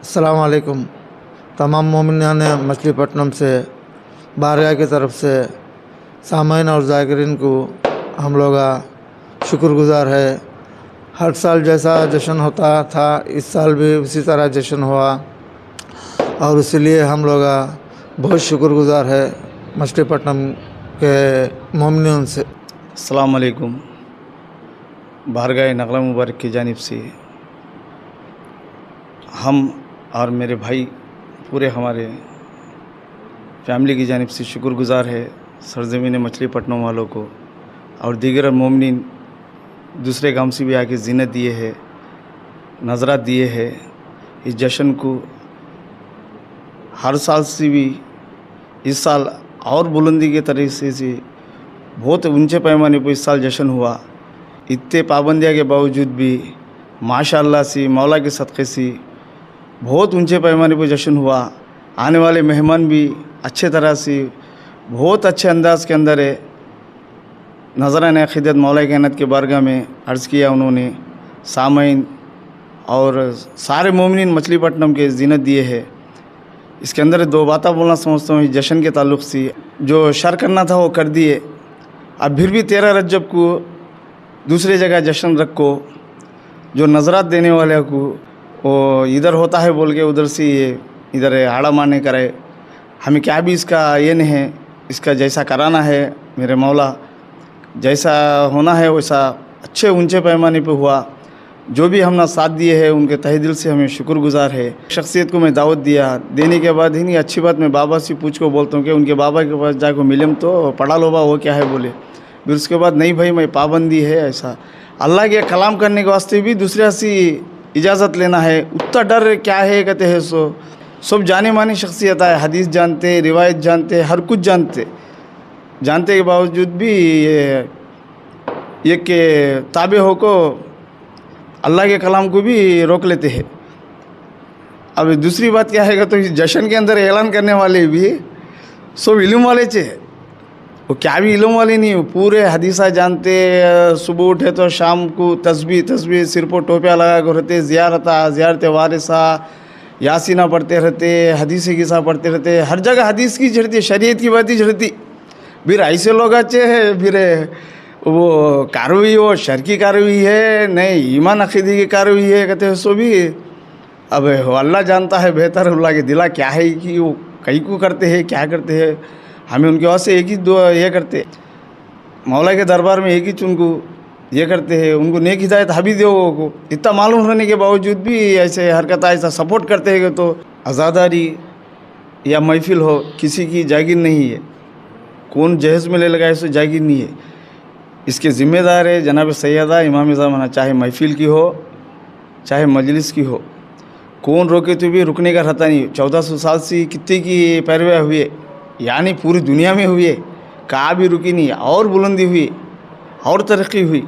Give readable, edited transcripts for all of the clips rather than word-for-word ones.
अस्सलाम वालेकुम। तमाम मोमिनान मछलीपट्टनम से बारगाह की तरफ से सामाइन और ज़ाकिरीन को हम लोग शुक्रगुज़ार है। हर साल जैसा जश्न होता था इस साल भी उसी तरह जश्न हुआ और इसलिए हम लोग बहुत शुक्रगुज़ार है मछलीपट्टनम के मोमिनीन से। अस्सलाम वालेकुम। बारगाह नगला मुबारक की जानिब से हम और मेरे भाई पूरे हमारे फैमिली की जानिब से शुक्रगुज़ार है सरज़मीन मछलीपट्टनम वालों को और दीगर मोमिनीन दूसरे गांव से भी आके ज़ीनत दिए है, नज़रात दिए है। इस जश्न को हर साल से भी इस साल और बुलंदी के तरीके से बहुत ऊंचे पैमाने पर इस साल जश्न हुआ। इतने पाबंदियों के बावजूद भी माशाअल्लाह से मौला के सदक़े से बहुत ऊंचे पैमाने पर जश्न हुआ। आने वाले मेहमान भी अच्छे तरह से बहुत अच्छे अंदाज़ के अंदर है नज़रान अक़ीदत मौला कायनात के बारगाह में अर्ज़ किया उन्होंने। सामईन और सारे मोमिनीन मछलीपट्टनम के ज़ीनत दिए है। इसके अंदर दो बातें बोलना समझता हूँ। इस जश्न के ताल्लुक़ से जो शर करना था वो कर दिए। अब फिर भी 13 रजब को दूसरी जगह जश्न रखो। जो नज़रात देने वाले को वो इधर होता है बोल के उधर से ये इधर आड़ा मारने करे। हमें क्या भी इसका ये नहीं है, इसका जैसा कराना है मेरे मौला जैसा होना है वैसा अच्छे ऊंचे पैमाने पे हुआ। जो भी हमने साथ दिए है उनके तहे दिल से हमें शुक्रगुज़ार है। शख्सियत को मैं दावत दिया देने के बाद ही नहीं अच्छी बात मैं बाबा से पूछ को बोलता हूँ कि उनके बाबा के पास जाकर मिलम तो पढ़ा लो बा वो क्या है बोले। फिर उसके बाद नहीं भाई मैं पाबंदी है ऐसा अल्लाह के कलाम करने के वास्ते भी दूसरे से इजाज़त लेना है। उतना डर क्या है कहते हैं सो सब जाने मानी शख्सियत है, हदीस जानते रिवायत जानते हर कुछ जानते के बावजूद भी ये के ताबे हो को अल्लाह के कलाम को भी रोक लेते हैं। अब दूसरी बात क्या है तो इस जश्न के अंदर ऐलान करने वाले भी सब इल्म वाले चे वो क्या भी इल्म वाले नहीं हो पूरे हदीसा जानते। सुबह उठे तो शाम को तस्बीह सिर पर टोपियाँ लगा कर रहते, ज़ियारत वारिसा यासीना पढ़ते रहते, हदीस किस्सा पढ़ते रहते। हर जगह हदीस की झड़ती शरीयत की बात ही झड़ती। फिर ऐसे लोग अच्छे हैं फिर वो कार्रवाई वो शर की कार्रवाई है नहीं ईमान अक़ीदे की कार्रवाई है कहते हैं सो भी। अब अल्लाह जानता है बेहतर अल्लाह के दिला क्या है कि वो कई को करते हैं क्या करते हैं। हमें उनके वास्ते एक ही दुआ ये करते मौला के दरबार में एक ही उनको ये करते हैं उनको नेक हिदायत हबी दो को। इतना मालूम होने के बावजूद भी ऐसे हरकत ऐसा सपोर्ट करते हैं तो आज़ादारी या महफिल हो किसी की जागीर नहीं है। कौन जहेज़ में ले लगाए सो जागीर नहीं है। इसके ज़िम्मेदार है जनाब सैयदा इमाम ज़माना चाहे महफिल की हो चाहे मजलिस की हो। कौन रोके तो भी रुकने का रहता नहीं। 1400 साल से कितने की पैरवी हुए यानी पूरी दुनिया में हुई है कहाँ भी रुकी नहीं और बुलंदी हुई और तरक्की हुई।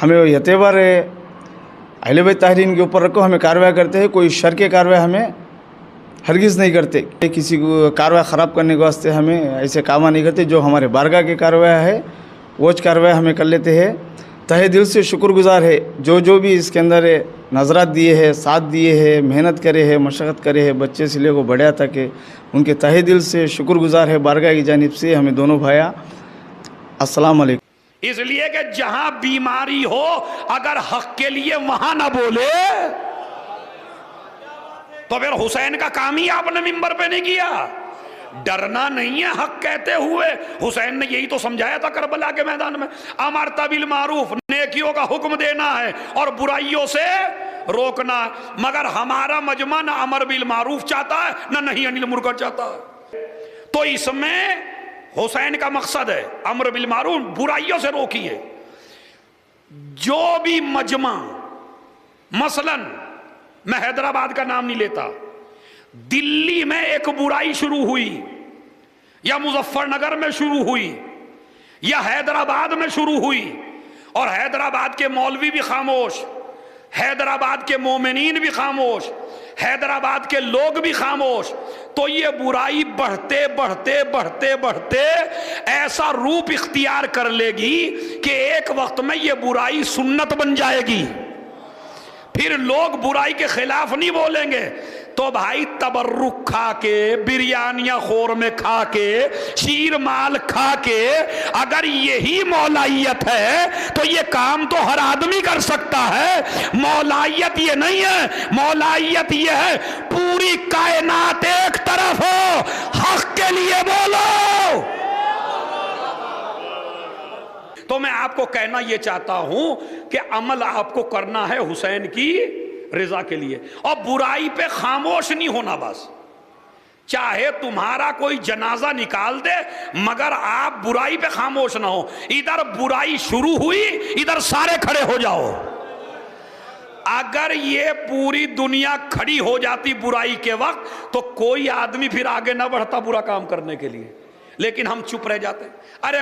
हमें यतेबार अहले बैत ताहरीन के ऊपर रखो हमें कार्रवाई करते हैं। कोई शर के कार्रवाई हमें हरगिज़ नहीं करते। किसी को कार्रवाई ख़राब करने के वास्ते हमें ऐसे काम नहीं करते। जो हमारे बारगाह की कार्रवाई है वो कार्रवाई हमें कर लेते हैं। तहे दिल से शुक्रगुज़ार है जो भी इसके अंदर नज़रात दिए है साथ दिए है मेहनत करे है मशक्क़त करे है बच्चे से ले को बढ़िया तक है उनके तहे दिल से शुक्रगुज़ार है बारगाह की जानिब से हमें दोनों भाया। अस्सलाम वालेकुम। इसलिए कि जहां बीमारी हो अगर हक के लिए वहां ना बोले तो फिर हुसैन का काम ही आपने मिंबर पे नहीं किया। डरना नहीं है हक कहते हुए। हुसैन ने यही तो समझाया था करबला के मैदान में अमरता बिल मारूफ नेकियों का हुक्म देना है और बुराइयों से रोकना। मगर हमारा मजमा ना अमर बिल मारूफ चाहता है ना नहीं अनिल मुनकर चाहता है। तो इसमें हुसैन का मकसद है अमर बिल मारूफ बुराइयों से रोकिए। जो भी मजमा मसलन मैं हैदराबाद का नाम नहीं लेता दिल्ली में एक बुराई शुरू हुई या मुजफ्फरनगर में शुरू हुई या हैदराबाद में शुरू हुई और हैदराबाद के मौलवी भी खामोश हैदराबाद के मोमिनीन भी खामोश हैदराबाद के लोग भी खामोश तो ये बुराई बढ़ते बढ़ते बढ़ते बढ़ते ऐसा रूप इख्तियार कर लेगी कि एक वक्त में ये बुराई सुन्नत बन जाएगी। پھر لوگ برائی کے خلاف نہیں بولیں گے تو بھائی تبرک کھا کے، بریانیاں خور میں کھا کے، شیر مال کھا کے اگر یہی مولائیت ہے تو یہ کام تو ہر آدمی کر سکتا ہے۔ مولائیت یہ نہیں ہے، مولائیت یہ ہے پوری کائنات ایک طرف ہو، حق کے لیے بولو۔ تو میں آپ کو کہنا یہ چاہتا ہوں کہ عمل آپ کو کرنا ہے حسین کی رضا کے لیے، اور برائی پہ خاموش نہیں ہونا بس۔ چاہے تمہارا کوئی جنازہ نکال دے مگر آپ برائی پہ خاموش نہ ہو۔ ادھر برائی شروع ہوئی ادھر سارے کھڑے ہو جاؤ۔ اگر یہ پوری دنیا کھڑی ہو جاتی برائی کے وقت تو کوئی آدمی پھر آگے نہ بڑھتا برا کام کرنے کے لیے، لیکن ہم چپ رہ جاتے۔ ارے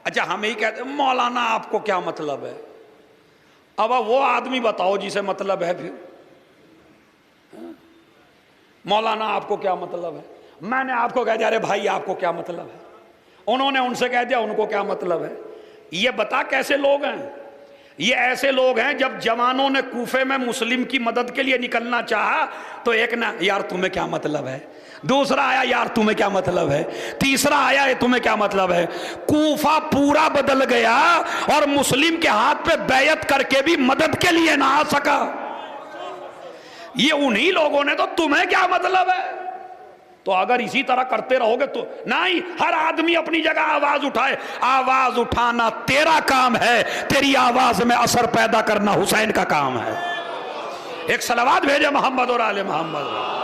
اچھا ہم ہی کہتے ہیں مولانا آپ کو کیا مطلب ہے؟ اب وہ آدمی بتاؤ جسے مطلب ہے، پھر مولانا آپ کو کیا مطلب ہے؟ میں نے آپ کو کہہ دیا ارے بھائی آپ کو کیا مطلب ہے، انہوں نے ان سے کہہ دیا ان کو کیا مطلب ہے۔ یہ بتا کیسے لوگ ہیں؟ یہ ایسے لوگ ہیں جب جوانوں نے کوفے میں مسلم کی مدد کے لیے نکلنا چاہا تو ایک نے یار تمہیں کیا مطلب ہے، دوسرا آیا یار تمہیں کیا مطلب ہے، تیسرا آیا تمہیں کیا مطلب ہے۔ کوفہ پورا بدل گیا اور مسلم کے ہاتھ پہ بیعت کر کے بھی مدد کے لیے نہ آ سکا۔ یہ انہی لوگوں نے تو تمہیں کیا مطلب ہے۔ تو اگر اسی طرح کرتے رہو گے تو نہیں، ہر آدمی اپنی جگہ آواز اٹھائے۔ آواز اٹھانا تیرا کام ہے، تیری آواز میں اثر پیدا کرنا حسین کا کام ہے۔ ایک صلوات بھیجے محمد اور آل محمد۔